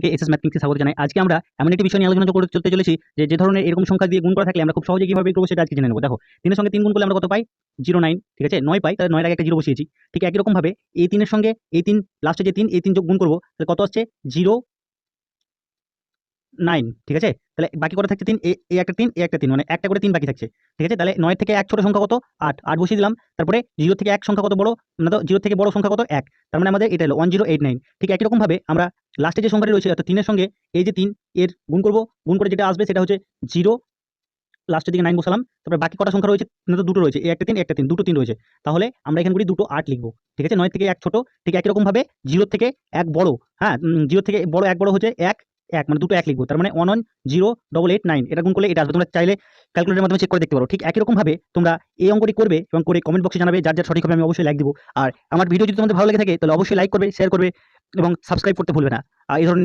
থেকে এসএস ম্যাথমেটিক্সে স্বাগত জানাই। আজকে আমরা এমন একটি বিষয় নিয়ে আলোচনা চলতে চলেছি যে ধরনের এরকম সংখ্যা দিয়ে গুণ করা থাকলে আমরা খুব সহজে কিভাবে করবো সেটা আজকে জেনে নেব। দেখো 3 এর সঙ্গে 3 গুণ করলে আমরা কত পাই? 09, ঠিক আছে? 9 পাই, তাহলে 9 এর আগে একটা 0 বসিয়েছি। ঠিক একই রকম ভাবে এই 3 এর সঙ্গে এই 3 লাস্টে যে 3 এই 3 যোগ গুণ করব, তাহলে কত আসছে? 09, ঠিক আছে? তাহলে বাকি কটা থাকছে 3, এই একটা 3, এই একটা 3, মানে একটা করে 3 বাকি থাকছে। ঠিক আছে? তাহলে 9 থেকে 1 ছোট সংখ্যা কত? 8, 8 বসিয়ে দিলাম। তারপরে 0 থেকে 1 সংখ্যা কত বড়? না তো 0 থেকে বড় সংখ্যা কত? 1। তার মানে আমাদের এটা হলো 1089। ঠিক একই রকম ভাবে আমরা লাস্টে যে সংখ্যাটি রয়েছে অর্থাৎ 3 এর সঙ্গে এই যে 3 এর গুণ করব, গুণ করে যেটা আসবে সেটা হচ্ছে 0, লাস্টের দিকে 9 বসালাম। তারপরে বাকি কটা সংখ্যা রয়েছে? না তো দুটো রয়েছে, এই একটা 3, একটা 3, দুটো 3 রয়েছে। তাহলে আমরা এখানে করি দুটো 8 লিখব। ঠিক আছে? 9 থেকে 1 ছোট। ঠিক একই রকম ভাবে 0 থেকে 1 বড়, হ্যাঁ? 0 থেকে বড় 1 বড় হচ্ছে 1, 1 মানে দুটো 1 লিখব। তার মানে 110889 এটা গুণ করলে এটা আসবে। তোমরা চাইলে ক্যালকুলেটরের মাধ্যমে চেক করে দেখতে পারো। ঠিক একই রকম ভাবে তোমরা এই অঙ্কটি করবে এবং করে কমেন্ট বক্সে জানাবে। যার সঠিক হবে আমি অবশ্যই লাইক দিব। আর আমার ভিডিও যদি তোমাদের ভালো লেগে থাকে তাহলে অবশ্যই লাইক করবে, শেয়ার করবে এবং সাবস্ক্রাইব করতে ভুলবে না। আর এই ধরনের